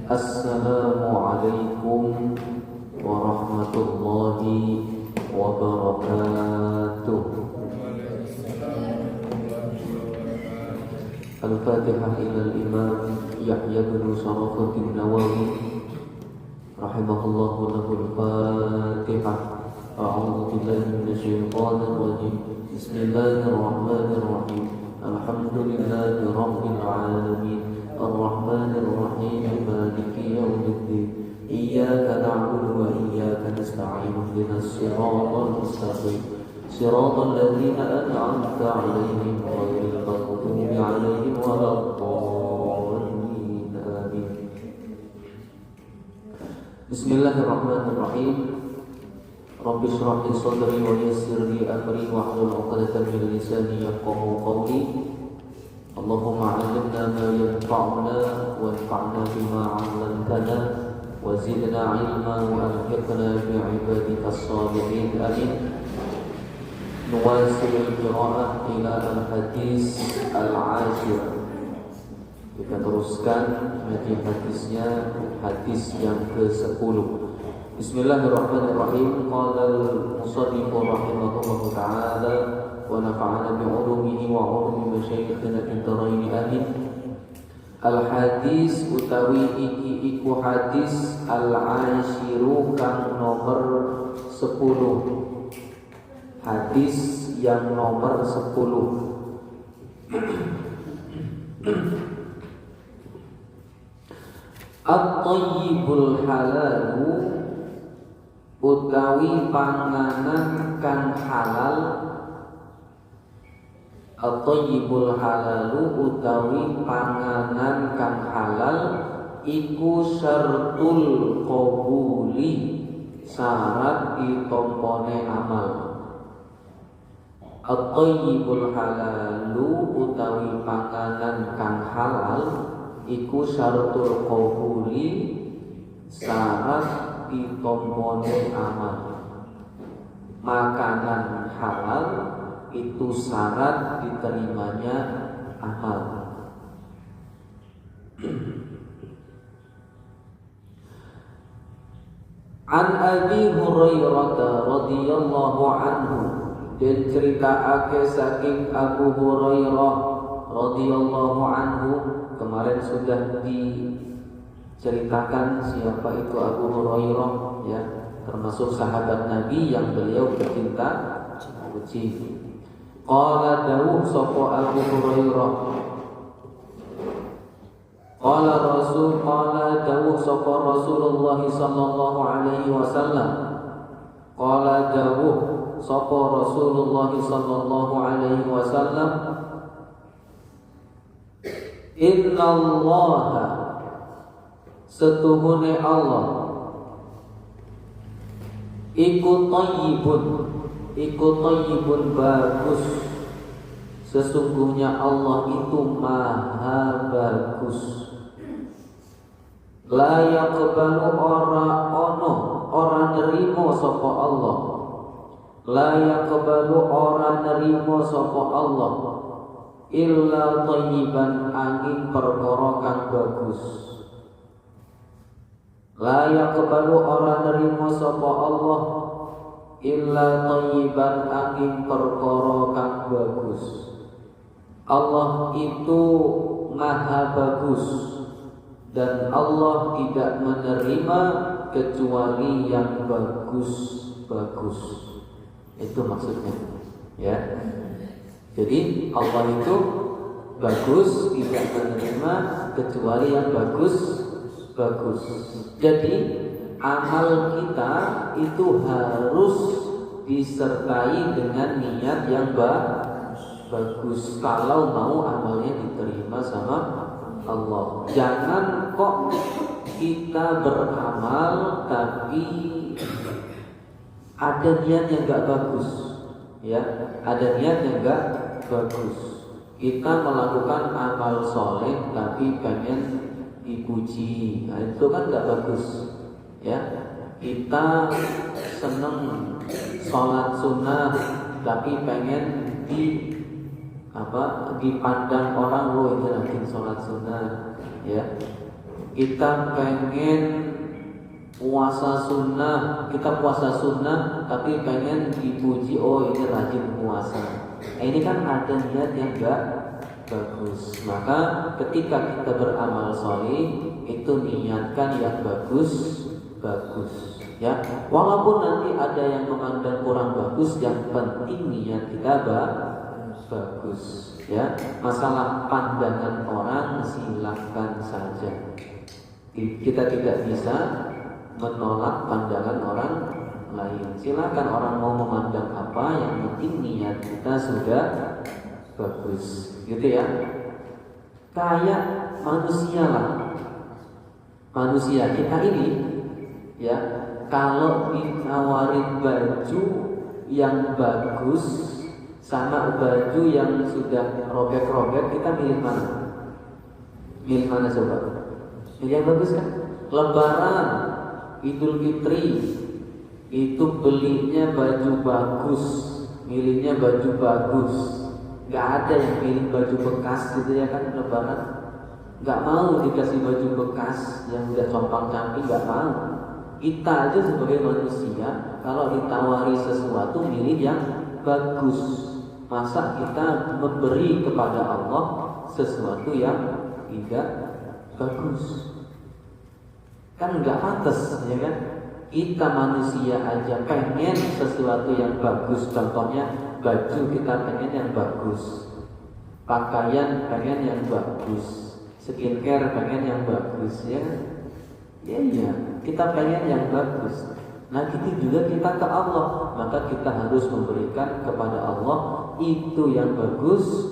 Assalamualaikum warahmatullahi wabarakatuh. Al-Fatihah ilal Imam Yahya bin Sharafuddin Nawawi rahimahullahu lahul Fatihah. A'udzu billahi minasyaitonir rajim. Bismillahirrahmanirrahim. Alhamdulillahi rabbil alamin. Ar-Rahmanir Rahim. Maliki yaumiddin. Iyyaka na'budu wa iyyaka nasta'in. Ihdinas siratal mustaqim. Siratal ladzina an'amta 'alaihim ghairil maghdubi 'alaihim waladdallin. Amin. Bismillahirrahmanirrahim. Rabbi shrah li sadri wa yassir li amri wahlul 'uqdatam min lisani yafqahu qawli. Allahumma 'allimna ma yanfa'una wanfa'na bima 'allamtana wa zidna 'ilman wa alhiqna bi 'ibadikas shalihin. Amin. Nuwasil qira'ah ila al-hadis al-ashir. Kita teruskan ngaji hadisnya, hadis yang ke-10. Bismillahirrahmanirrahim. Qala al-musannif rahimahullahu ta'ala wa nafa'ana bi'ulumihi wa 'ulumi masyayikhina fid dharain. Amin. Al-hadis utawi iki iku hadis al-ashiru kang nomor 10. Hadis yang nomor 10. At-thayyibul halalu utawi panganan kang halal. At-thayyibul halalu utawi panganan kang halal iku syartul qabuli, syarat ditompone amal. At-thayyibul halalu utawi panganan kang halal iku syartul qabuli, syarat ditompone amal. Makanan halal itu syarat diterimanya amal. An Abi Hurairah radhiyallahu anhu, dan ceritaake saking Abu Hurairah radhiyallahu anhu. Kemarin sudah diceritakan siapa itu Abu Hurairah, ya, termasuk sahabat Nabi yang beliau bercinta uji. Qala dawuh sapa Abu Hurairah, qala dawuh sapa Rasulullah sallallahu alaihi wasallam. Qala dawuh sapa Rasulullah sallallahu alaihi wasallam, innallaha setuhune Allah iku thayyibun bagus. Sesungguhnya Allah itu maha bagus. La yaqbalu ora nerimo sapa Allah. La yaqbalu ora nerimo sapa Allah illa thayyiban, angin perkara kang bagus. La yaqbalu ora nerimo sapa Allah illa thayyiban, angin perkara kang bagus. Allah itu maha bagus dan Allah tidak menerima kecuali yang bagus-bagus. Itu maksudnya, ya. Jadi Allah itu bagus, tidak menerima kecuali yang bagus-bagus. Jadi amal kita itu harus disertai dengan niat yang bagus kalau mau amalnya diterima sama Allah. Jangan kok kita beramal tapi ada niat yang gak bagus, ya, ada niat yang gak bagus. Kita melakukan amal soleh tapi pengen dipuji, nah itu kan gak bagus, ya. Kita seneng sholat sunnah tapi pengen dipandang orang, oh ini lagi sholat sunnah, ya. Kita pengen puasa sunnah, kita puasa sunnah tapi pengen dipuji, oh ini rajin puasa. Ini kan ada niat yang gak bagus. Maka ketika kita beramal sholih, itu niatkan yang bagus ya. Walaupun nanti ada yang memandang kurang bagus, yang penting niat kita bagus ya. Masalah pandangan orang silahkan saja. Kita tidak bisa menolak pandangan orang lain. Silakan orang mau memandang apa, yang penting niat kita sudah bagus, gitu ya. Kayak manusia lah. Manusia kita ini ya, kalau ditawarin baju yang bagus sama baju yang sudah robek-robek, kita milih mana? Milih mana coba? Milih yang bagus kan? Lebaran, Idul Fitri, itu belinya baju bagus, milihnya baju bagus. Gak ada yang milih baju bekas gitu ya kan, Lebaran. Gak mau dikasih baju bekas yang udah compang-camping, gak mau. Kita aja sebagai manusia, kalau ditawari sesuatu milih yang bagus. Masa kita memberi kepada Allah sesuatu yang tidak bagus? Kan nggak pantas, ya kan? Kita manusia aja pengen sesuatu yang bagus. Contohnya baju kita pengen yang bagus, pakaian pengen yang bagus, skincare pengen yang bagus, ya kan? Ya, kita pengen yang bagus. Nah gitu juga kita ke Allah, maka kita harus memberikan kepada Allah itu yang bagus,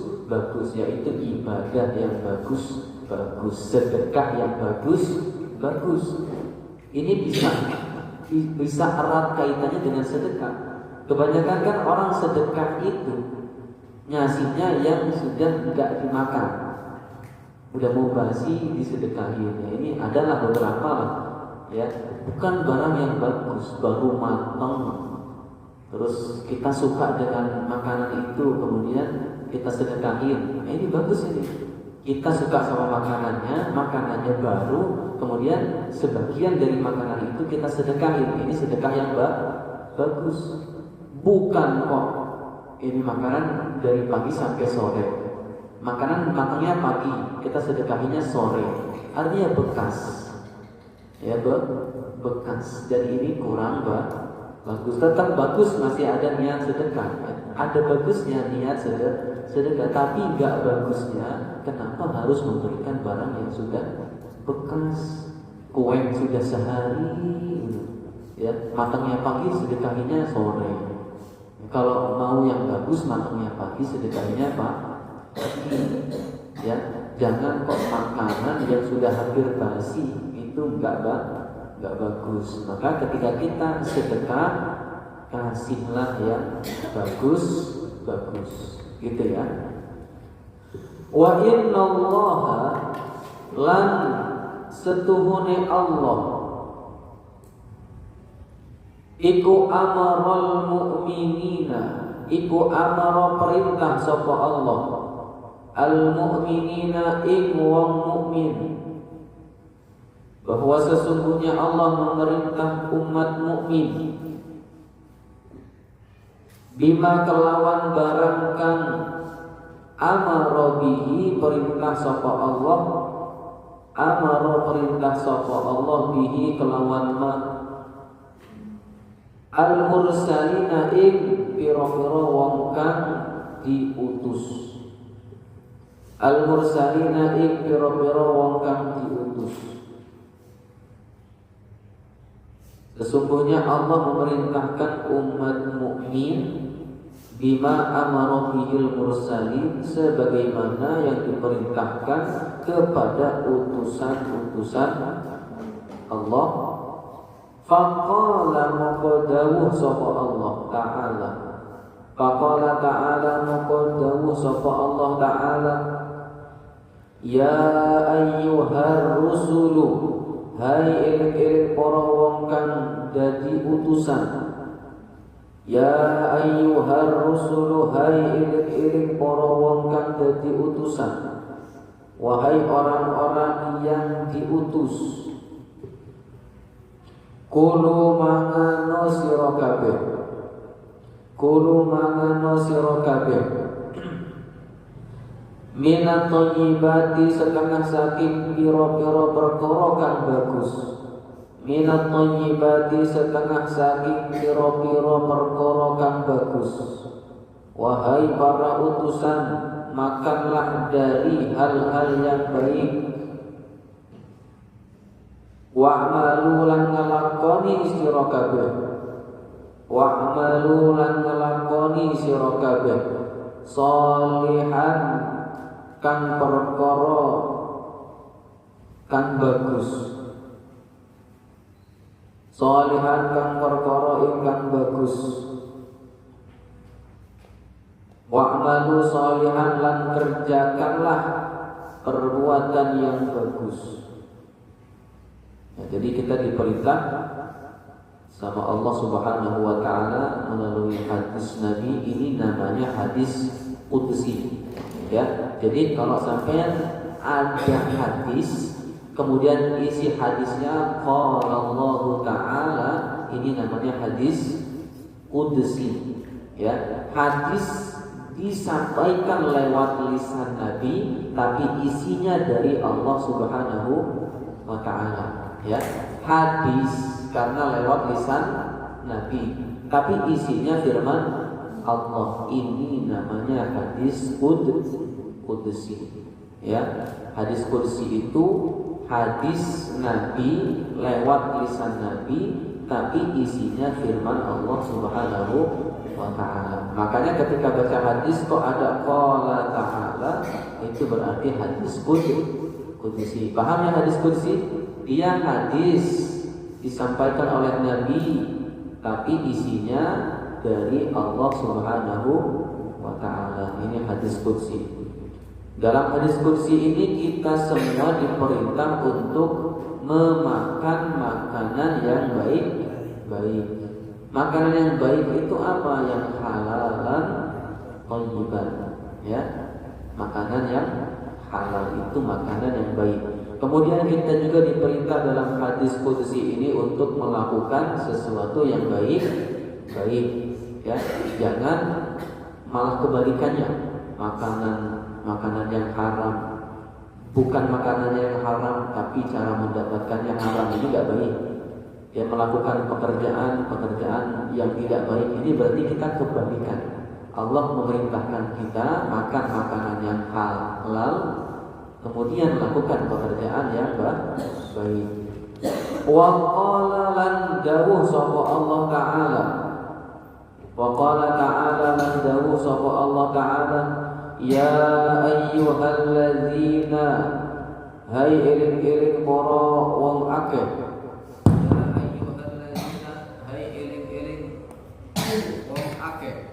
yaitu ibadah yang bagus, sedekah yang bagus. Ini bisa erat kaitannya dengan sedekah. Kebanyakan kan orang sedekah itu ngasihnya yang sudah enggak dimakan, udah mau basi disedekahin. Ya, ini adalah beberapa lah, ya, bukan barang yang bagus, baru matang, terus kita suka dengan makanan itu, kemudian kita sedekahin. Nah, ini bagus ini. Kita suka sama makanannya baru, kemudian sebagian dari makanan itu kita sedekahin. Ini sedekah yang bagus. Bukan kok ini makanan dari pagi sampai sore, makanan matangnya pagi, kita sedekahinnya sore, artinya bekas, ya bekas. Dan ini kurang bagus. Tetap bagus, masih ada niat sedekah, ada bagusnya niat sedekah, tapi nggak bagusnya kenapa harus memberikan barang yang sudah bekas, kue yang sudah sehari, ya matangnya pagi sedekahinya sore. Kalau mau yang bagus, matangnya pagi sedekahinya pagi, ya. Jangan kok makanan yang sudah hampir basi, itu nggak bagus. Maka ketika kita sedekah, kasihlah yang bagus, gitu ya. Wa innallaha lan setuhune Allah iku amarul mu'minina, iku amara perintah sapa Allah al mu'minina iku wong mukmin, bahwa sesungguhnya Allah memerintah umat mukmin bima kelawan barang kang amara bihi perintah sapa Allah, amara perintah sapa Allah bihi kelawan ma al mursalina ing pira-pira wong kang diutus, al mursalina ing pira-pira wong kang diutus. Sesungguhnya Allah memerintahkan umat mukmin bima amara bihil mursalin, sebagaimana yang diperintahkan kepada utusan-utusan Allah. Faqala maqadawu sapa Allah Ta'ala, faqala ta'ala maqadawu sapa Allah Ta'ala, ya ayyuhar rusulu, hai eling-eling para wong kang dadi utusan. Ya ayyuhar rusulu, hai eling-eling para wong kang dadi utusan. Wahai orang-orang yang diutus. Kulu mangano sira kabeh. Kulu mangano sira kabeh. Minat thayyibati setengah saking pira-pira perkara kang bagus. Minat thayyibati setengah saking pira-pira perkara kang bagus. Wahai para utusan, makanlah dari hal-hal yang baik. Wa'malu lan ngelakoni sira kabeh. Wa'malu lan ngelakoni sira kabeh. Sholihan kang perkara kang bagus. Sholihan kang perkara ingkang bagus. Wa'malu sholihan lan kerjakanlah perbuatan yang bagus. Ya, jadi kita diperintah sama Allah Subhanahu wa taala melalui hadis Nabi, ini namanya hadis qudsi. Ya, jadi kalau sampai ada hadis kemudian isi hadisnya qala Allah taala, ini namanya hadis qudsi. Ya, hadis disampaikan lewat lisan Nabi tapi isinya dari Allah Subhanahu wa taala. Ya, hadis karena lewat lisan Nabi tapi isinya firman Allah, ini namanya hadis qudsi. Ya, hadis qudsi itu hadis Nabi lewat lisan Nabi tapi isinya firman Allah Subhanahu wa ta'ala. Makanya ketika baca hadis kok ada qala ta'ala, itu berarti hadis qudsi. Paham ya hadis qudsi? Dia hadis disampaikan oleh Nabi tapi isinya dari Allah Subhanahu wa ta'ala. Ini hadis qudsi. Dalam hadis qudsi ini kita semua diperintah untuk memakan makanan yang baik. Makanan yang baik itu apa? Yang halalan thayyiban. Ya, makanan yang halal itu makanan yang baik. Kemudian kita juga diperintah dalam hadis qudsi ini untuk melakukan sesuatu yang baik. Ya, jangan malah kebalikannya, makanan yang haram. Bukan makanan yang haram tapi cara mendapatkannya haram, ini tidak baik. Ya, melakukan pekerjaan yang tidak baik ini berarti kita kebalikan. Allah memerintahkan kita makan makanan yang halal, kemudian melakukan pekerjaan yang baik. Wa qala lan dawuh sapa Allah taala. Wa qala ta'ala lan dawuh sapa Allah taala, ya ayyuhalladzina, hai eling-eling para wong akeh. Ya ayyuhalladzina, hai eling-eling wong akeh.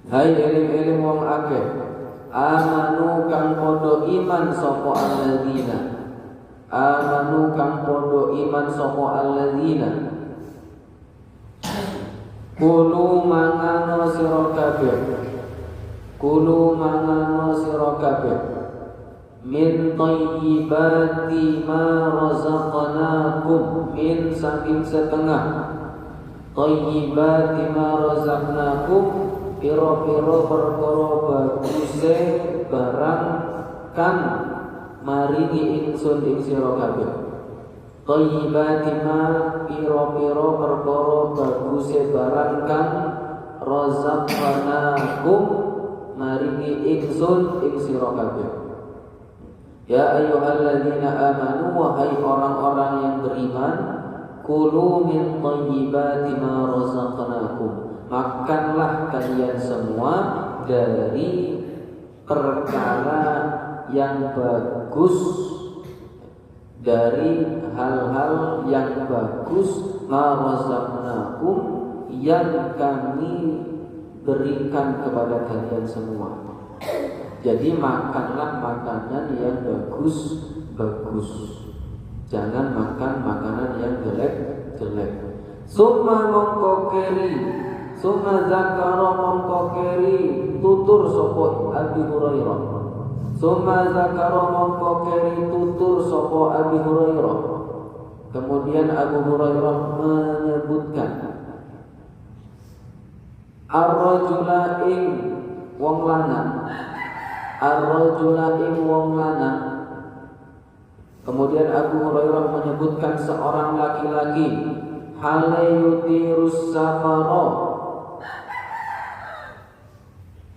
Hai eling-eling wong akeh, amanu kang padha iman sapa alladzina. Amanu kang padha iman sapa alladzina. Kulu mangano sira kabeh. Kulu mangano sira kabeh. Min thayyibati ma razaqnakum, min saking setengah. Thayyibati ma razaqnakum, piro-piro perkara baguse barang kang maringi ingsun ing sira kabeh. Thayyibati ma, piro-piro perkara baguse barang kang razaqnakum maringi ingsun ing sira kabeh. Ya ayyuhalladzina amanu, wahai orang-orang yang beriman, kulu min thayyibati ma razaqnakum, makanlah kalian semua dari perkara yang bagus, dari hal-hal yang bagus, ma razaqnakum, yang kami berikan kepada kalian semua. Jadi makanlah makanan yang bagus. Jangan makan makanan yang jelek. Summa mongko keri, summa zakara mongko keri tutur sapa Abi Hurairah. Summa zakara mongko keri tutur sapa Abi Hurairah. Kemudian Abu Hurairah menyebutkan ar-rajula ing wong lanang, ar-rajula ing wong lanang. Kemudian Abu Hurairah menyebutkan seorang laki-laki hale yutirus safara,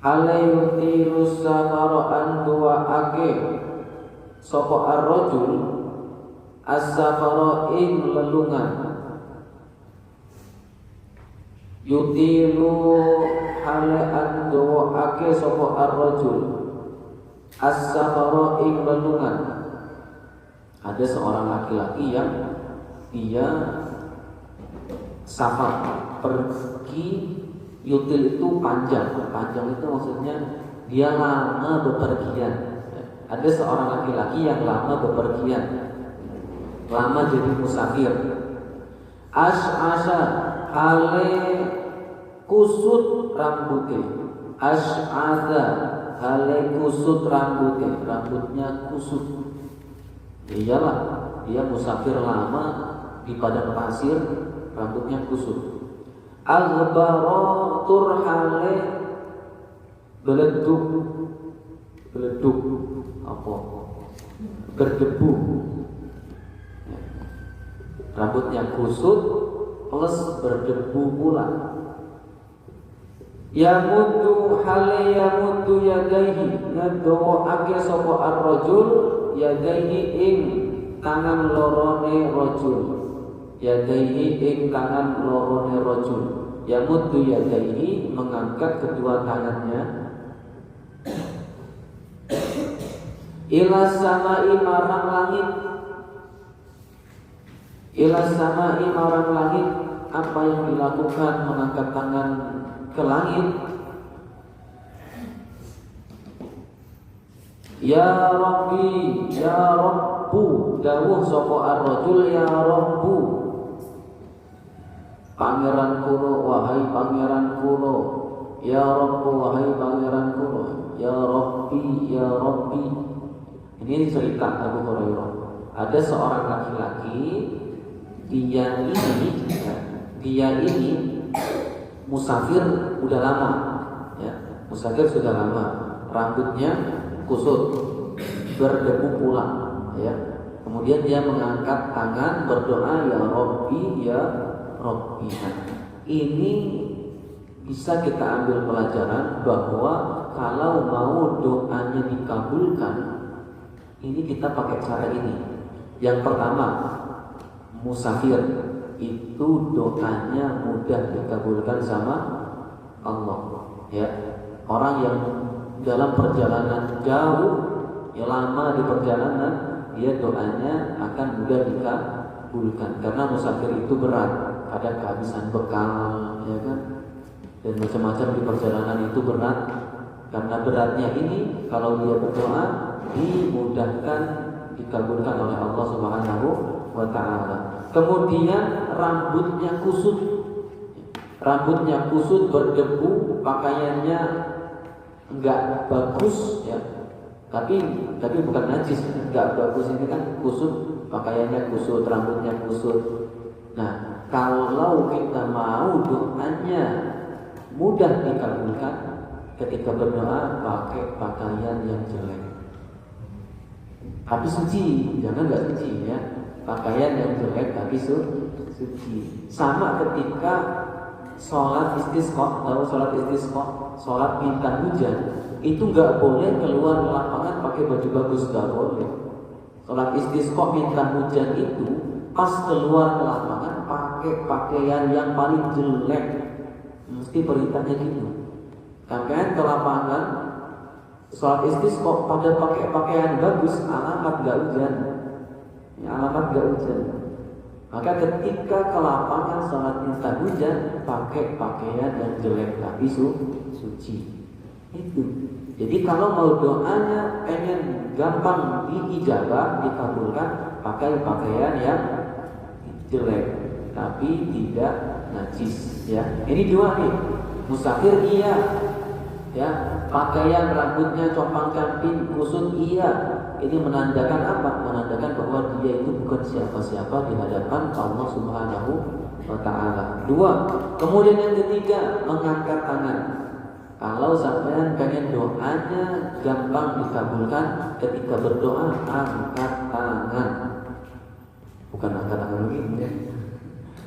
hale yutirus safara andua ake sapa ar-rajul as-safara ing lelungan. Yutilu hale andua ake sapa ar-rajul as-safara ing lelungan. Ada seorang laki-laki yang dia safar, pergi. Yutil itu panjang. Panjang itu maksudnya dia lama bepergian. Ada seorang laki-laki yang lama bepergian, lama jadi musafir. Ash'asha hale kusut rambutnya. Ash'adha hale kusut rambutnya. Rambutnya kusut. Iyalah, dia musafir lama di padang pasir, rambutnya kusut. Al-Bara turhale beleduk, beleduk apa? Berdebu. Rambutnya kusut plus berdebu pula. Yamudu hale yamudu yadaihi ngadawa ake sapa ar-rajul yadaihi ing tangan lorone rajul. Yadaihi ing tangan lorone rajul. Yamuddu yadaihi mengangkat kedua tangannya ila samai marang langit. Ila samai marang langit. Apa yang dilakukan mengangkat tangan ke langit? Ya Rabbi, ya Rabbu, dawuh sapa ar-rajul ya Rabbu. Pangeran kuno, wahai pangeran kuno. Ya Rabbu, wahai pangeran kuno. Ya Rabbi, ya Rabbi. Ini cerita Abu Hurairah. Ada seorang laki-laki, dia ini musafir udah lama, ya, musafir sudah lama, rambutnya kusut, berdebu pula, ya. Kemudian dia mengangkat tangan berdoa ya Rabbi, ya Rabbi. Ini bisa kita ambil pelajaran bahwa kalau mau doanya dikabulkan, ini kita pakai cara ini. Yang pertama, musafir itu doanya mudah dikabulkan sama Allah, ya. Orang yang dalam perjalanan jauh, ya lama di perjalanan, dia doanya akan mudah dikabulkan karena musafir itu berat. Ada kehabisan bekal, ya kan, dan macam-macam di perjalanan itu berat. Karena beratnya ini, kalau dia berdoa dimudahkan, dikabulkan oleh Allah Subhanahu wa Ta'ala. Kemudian rambutnya kusut, berdebu, pakaiannya enggak bagus, ya. Tapi bukan najis, enggak bagus, ini kan kusut, pakaiannya kusut, rambutnya kusut. Nah, kalau kita mau doanya mudah dikabulkan, ketika berdoa pakai pakaian yang jelek, tapi suci, jangan nggak suci, ya. Pakaian yang jelek tapi suci. Sama ketika sholat istisqa, tahu sholat istisqa, sholat minta hujan, itu nggak boleh keluar lapangan pakai baju bagus, nggak boleh. Sholat istisqa minta hujan itu pas keluar ke lapangan pakai pakaian yang paling jelek, mesti perintahnya gitu. Sampai ke lapangan sholat istisqa pada pakai pakaian bagus, alamat gak hujan, ya, alamat gak hujan. Maka ketika ke lapangan sholat minta hujan, pakai pakaian yang jelek tapi suci. Itu. Jadi kalau mau doanya pengen gampang diijabah, dikabulkan, pakai pakaian yang jelek tapi tidak najis ya. Ini dua nih. Musafir iya. Ya, pakaian rambutnya compang-camping kusut iya. Ini menandakan apa? Menandakan bahwa dia itu bukan siapa-siapa di hadapan Allah Subhanahu wa taala. Dua. Kemudian yang ketiga, mengangkat tangan. Kalau sampean pengen doanya gampang dikabulkan, ketika berdoa angkat tangan. Bukan angkat tangan begini ya.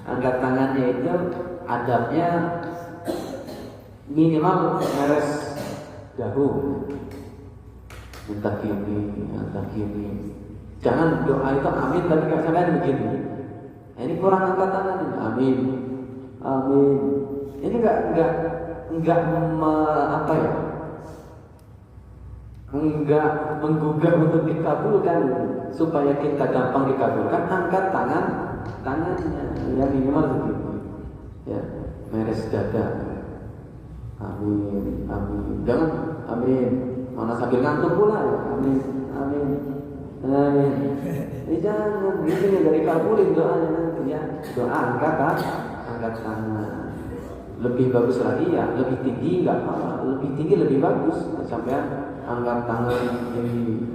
Angkat tangannya itu adabnya minimal meres dahu. Entah gini. Jangan doa itu amin tapi kalau sampean begini. Nah, ini kurang angkat tangan ini. Amin. Ini enggak menggugah untuk dikabulkan. Supaya kita gampang dikabulkan, angkat tangannya ya minimal begitu. Ya, meres dada. Amin. Jangan amin. Mana sambil ngantuk pula ya. Amin. Jangan gitu ya, dari kabulin doanya nanti ya. Doa angkat tangan. Lebih bagus lagi ya, lebih tinggi enggak apa, lebih tinggi lebih bagus. Sampai angkat tangan ini.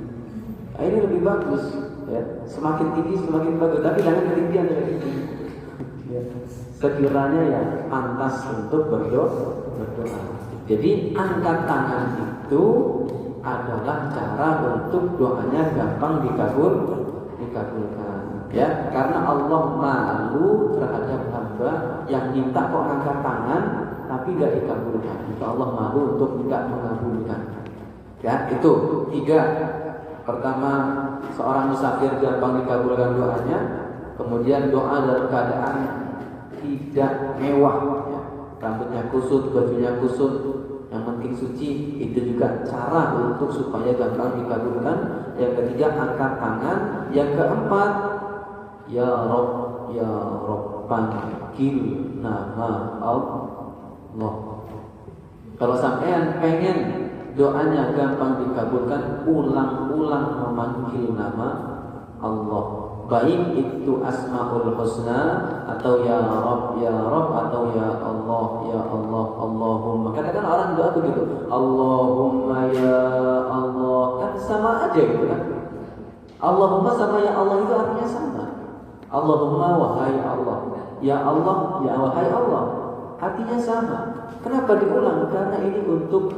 Ini lebih bagus ya. Semakin tinggi semakin bagus, tapi jangan ketinggian ya. Sekiranya ya pantas untuk berdoa. Jadi angkat tangan itu adalah cara untuk doanya gampang dikabulkan. Ya, karena Allah malu terhadap hamba yang minta kok angkat tangan tapi tidak dikabulkan. Maka Allah malu untuk tidak mengabulkan. Ya, itu tiga. Pertama, seorang musafir gampang dikabulkan doanya. Kemudian doa dalam keadaan tidak mewah. Ya. Rambutnya kusut, bajunya kusut, yang penting suci. Itu juga cara untuk supaya gampang dikabulkan. Yang ketiga, angkat tangan. Yang keempat, ya Rabb panggil nama Allah. Kalau sampean pengen doanya gampang dikabulkan, ulang-ulang memanggil nama Allah. Baik itu Asmaul Husna atau ya Rabb atau ya Allah, Allahumma. Kadang-kadang orang doa begitu, Allahumma ya Allah, kan sama aja gitu kan. Allahumma sama ya Allah itu artinya sama. Allahumma wahai Allah, ya Allah ya wahai Allah, artinya sama. Kenapa diulang? Karena ini untuk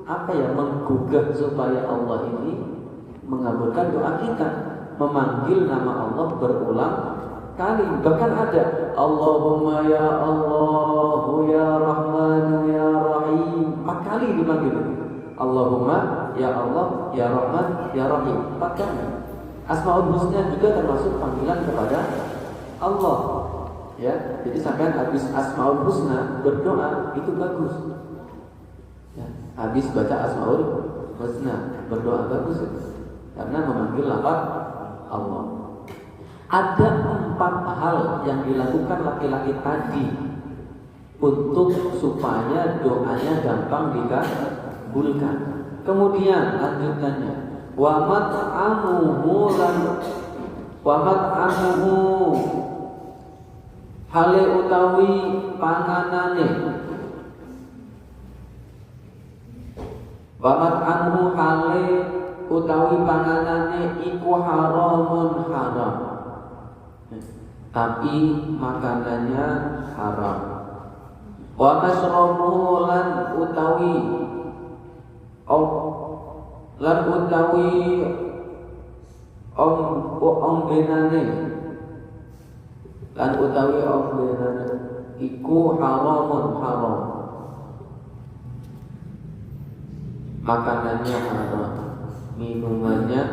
menggugah supaya Allah ini mengabulkan doa kita. Memanggil nama Allah berulang kali. Bahkan ada Allahumma ya Allah ya Rahman ya Rahim, 4 kali dipanggil. Allahumma ya Allah ya Rahman ya Rahim, 4 kali. Asmaul Husna juga termasuk panggilan kepada Allah. Ya, jadi sampai habis Asmaul Husna berdoa itu bagus. Ya, habis baca Asmaul Husna berdoa bagus ya. Karena memanggil lafaz Allah. Ada 4 hal yang dilakukan laki-laki tadi untuk supaya doanya gampang dikabulkan. Kemudian lanjutannya, wa mat'amuhu hale utawi panganane. Wa mat'amuhu hale utawi panganane iku haramun haram, tapi makanannya haram. Wa masrabuhu lan utawi onggenane iku haramun haram, makanannya haram, minumannya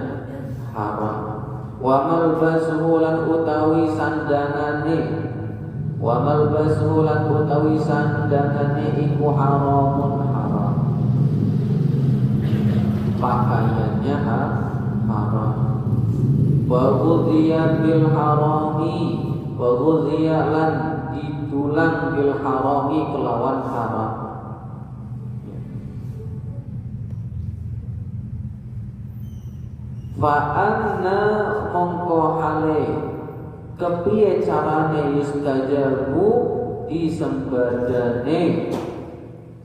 haram. Wa malbasuhu lan utawi sandangane iku haramun haram, pakaiannya haram. Wa ghudhiya bil harami, wa ghudhiya lan ditulang bil harami kelawan haram. Fa'anna mongko hale kepiye carane yustajabu disembadane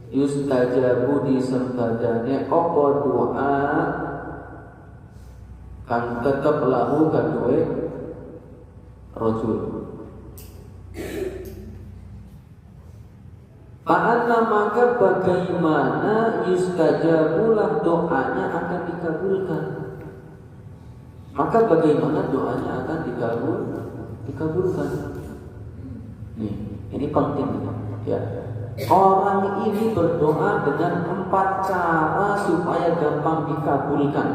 yustajabu disembadane apa doa kang tetep lahu kaduwe rajul. Fa'anna maka bagaimana yustajabulah doanya akan dikabulkan. Maka bagaimana doanya akan dikabulkan. Nih, ini penting ya. Orang ini berdoa dengan 4 cara supaya gampang dikabulkan.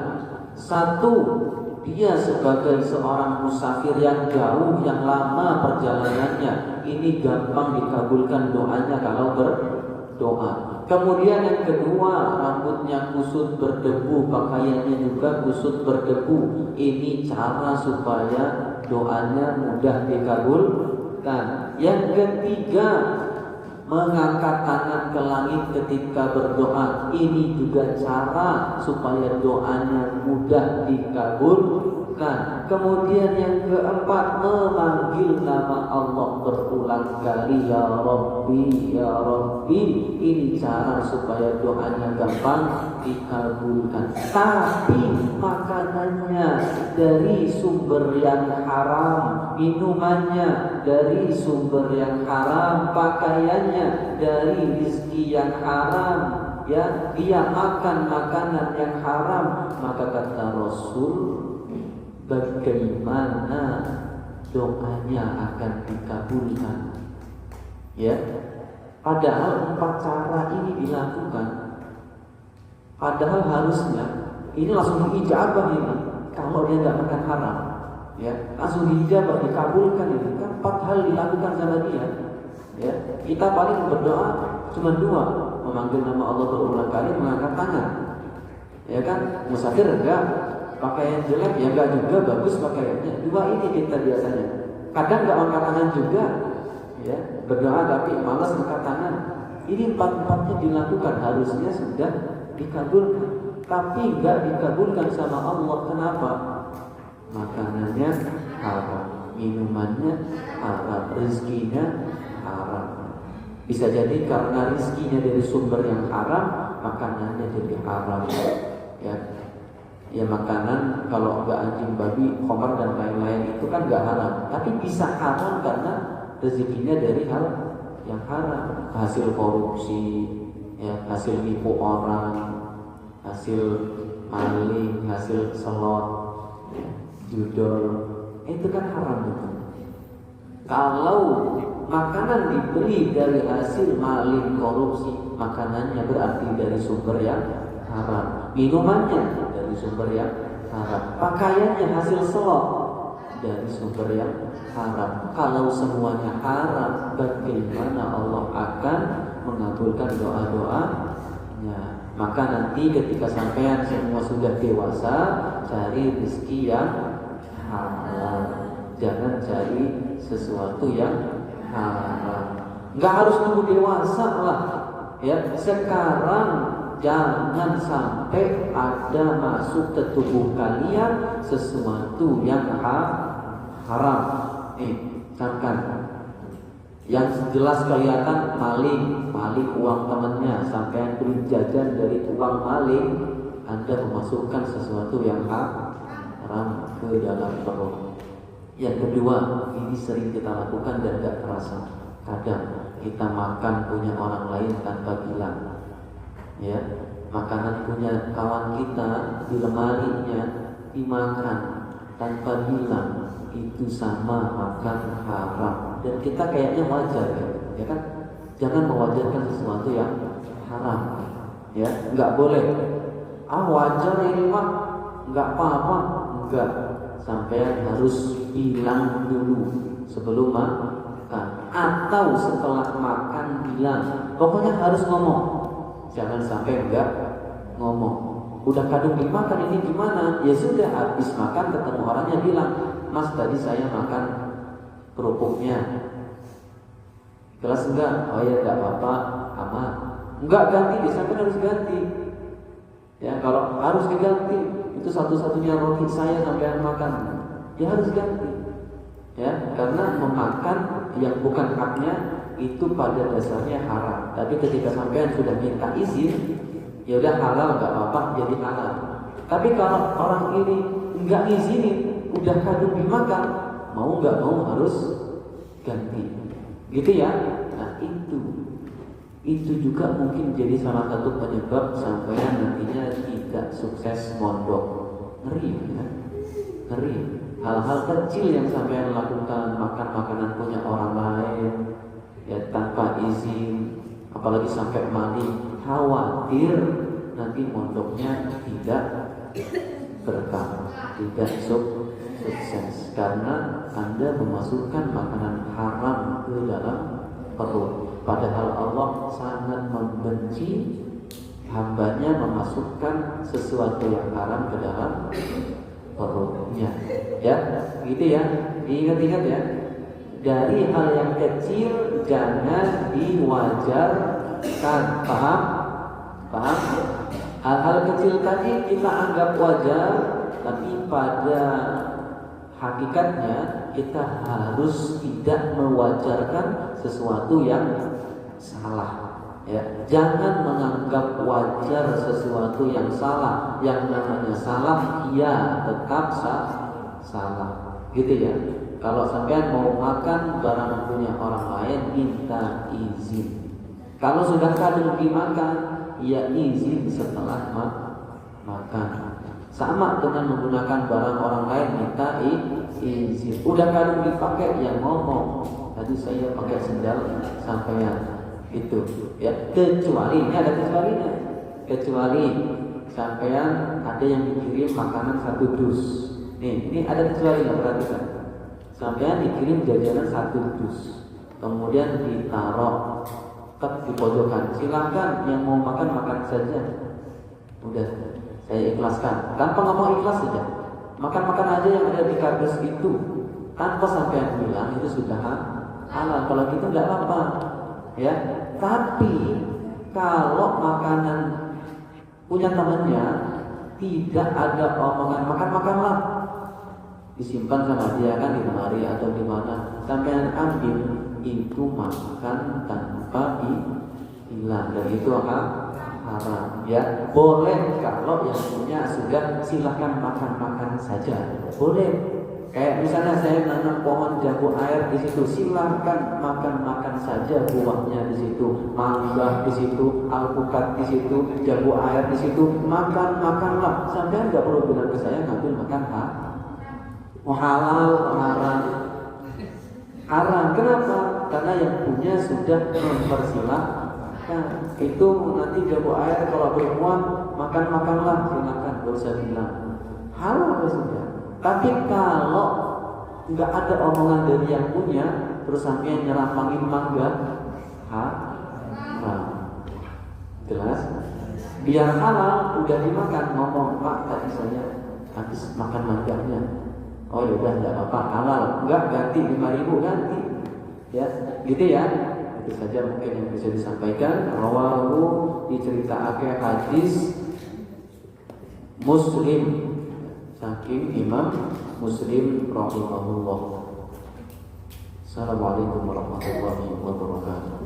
1, dia sebagai seorang musafir yang jauh, yang lama perjalanannya, ini gampang dikabulkan doanya kalau berdoa. Kemudian yang kedua, rambutnya kusut berdebu, pakaiannya juga kusut berdebu. Ini cara supaya doanya mudah dikabulkan. Yang ketiga, mengangkat tangan ke langit ketika berdoa. Ini juga cara supaya doanya mudah dikabulkan. Kemudian yang keempat, memanggil nama Allah berulang kali, ya Rabbi, ya Rabbi. Ini cara supaya doanya gampang dikabulkan. Tapi makanannya dari sumber yang haram, minumannya dari sumber yang haram, pakaiannya dari rezeki yang haram, ya, dia makan makanan yang haram, maka kata Rasul, bagaimana doanya akan dikabulkan? Ya, padahal 4 cara ini dilakukan. Padahal harusnya ini langsung diijabah ini. Kalau dia tidak makan haram, ya, langsung diijabah, dikabulkan ini. Kan 4 hal dilakukan sama dia. Ya, kita paling berdoa cuma 2, memanggil nama Allah berulang kali, mengangkat tangan. Ya kan, musafir enggak, pakaian jelek ya enggak juga, bagus pakaiannya. 2 ini kita biasanya. Kadang enggak angkat tangan juga, ya, berdoa tapi malas angkat tangan. Ini 4-4-nya dilakukan, harusnya sudah dikabulkan, tapi enggak dikabulkan sama Allah. Kenapa? Makanannya haram, minumannya haram, rezekinya haram. Bisa jadi karena rezekinya dari sumber yang haram, makanannya jadi haram. Ya, makanan kalau enggak anjing, babi, khamar dan lain-lain itu kan enggak haram, tapi bisa haram karena rezekinya dari hal yang haram, hasil korupsi, ya, hasil nipu orang, hasil maling, hasil selot, ya, judol, itu kan haram itu. Kalau makanan dibeli dari hasil maling, korupsi, makanannya berarti dari sumber yang haram, minumannya dari sumber yang haram, pakaiannya hasil selot dari sumber yang haram. Kalau semuanya haram, bagaimana Allah akan mengabulkan doa-doanya? Maka nanti ketika sampean semua sudah dewasa, cari rezeki yang halal, jangan cari sesuatu yang haram. Nggak harus nunggu dewasa lah, ya. Sekarang jangan sampai ada masuk ke tubuh kalian sesuatu yang haram. Misalkan yang jelas kelihatan maling uang temannya, sampai beli jajan dari uang maling, Anda memasukkan sesuatu yang haram ke dalam perut. Yang kedua, ini sering kita lakukan dan gak terasa. Kadang kita makan punya orang lain tanpa bilang, ya, makanan punya kawan kita di lemarinya dimakan tanpa bilang, itu sama makan haram. Dan kita kayaknya wajar, ya kan? Jangan mewajarkan sesuatu yang haram, ya, nggak boleh. Wajar ini mah, nggak apa-apa, nggak. Sampai harus bilang dulu sebelum makan, atau setelah makan bilang. Pokoknya harus ngomong. Jangan sampai enggak ngomong. Udah kadung dimakan, ini gimana? Ya sudah, habis makan ketemu orangnya bilang, Mas tadi saya makan kerupuknya, kelas enggak? Oh ya enggak apa-apa, aman. Enggak ganti, sampai harus ganti. Ya, kalau harus diganti, itu satu-satunya roti saya sampai makan, ya harus ganti. Ya, karena memakan yang bukan haknya itu pada dasarnya haram. Tapi ketika sampean sudah minta izin, ya udah halal nggak apa-apa, jadi halal. Tapi kalau orang ini nggak izinin, udah kadung dimakan, mau nggak mau harus ganti, gitu ya. Nah itu juga mungkin jadi salah satu penyebab sampean nantinya tidak sukses mondok. Ngeri ya, ngeri. Hal-hal kecil yang sampean lakukan, makan makanan punya orang lain ya tanpa izin, apalagi sampai maling, khawatir nanti mondoknya tidak berkah, tidak sukses karena Anda memasukkan makanan haram ke dalam perut. Padahal Allah sangat membenci hambanya memasukkan sesuatu yang haram ke dalam perutnya. Ya, gitu ya. Diingat-ingat ya. Dari hal yang kecil jangan diwajarkan. Paham? Paham? Hal-hal kecil tadi kita anggap wajar, tapi pada hakikatnya kita harus tidak mewajarkan sesuatu yang salah. Ya, jangan menganggap wajar sesuatu yang salah. Yang namanya salah, ya tetap salah. Gitu ya. Kalau sampean mau makan barang punya orang lain, minta izin. Kalau sudah kadung dimakan, ya izin setelah makan. Sama dengan menggunakan barang orang lain, minta izin. Udah kadung dipakai, ya ngomong. Tadi saya pakai sendal sampean. Itu ya, kecuali ini ada kecualinya. Kecuali sampean ada yang dikirim makanan 1 dus. Ini ada kecuali, nggak perhatikan. Sampean dikirim jajanan 1 dus, kemudian ditaruh di pojokan. Silakan yang mau makan saja. Udah saya ikhlaskan, tanpa ngomong ikhlas saja. Makan aja yang ada di kardus itu, tanpa sampean bilang itu sudah halal. Kalau gitu nggak apa-apa. Ya, tapi kalau makanan punya temannya tidak ada omongan makanlah, disimpan sama dia kan di lemari atau di mana, sampean ambil itu makan tanpa hilang, dan itu haram. Ya, boleh kalau yang punya sudah silahkan makan saja, boleh. Kayak misalnya saya nanam pohon jambu air di situ, silahkan makan saja buahnya di situ, mangga di situ, alpukat di situ, jambu air di situ, makanlah. Sampai nggak perlu bilang ke saya ngambil makan halal, haram. Kenapa? Karena yang punya sudah mempersilahkan. Itu nanti jambu air kalau berbuah makanlah, silakan, gak usah bilang halal sudah. Tapi kalau nggak ada omongan dari yang punya, terus sampai nyerapangin mangga, jelas? Biar halal, udah dimakan, ngomong, Pak tadi saya habis makan mangganya. Oh yaudah, nggak apa-apa, halal. Nggak, ganti 5.000, ganti. Ya, gitu ya. Itu saja mungkin yang bisa disampaikan. Rawahu diceritakan hadis Muslim, saking Imam Muslim rahimahullah. Assalamualaikum warahmatullahi wabarakatuh.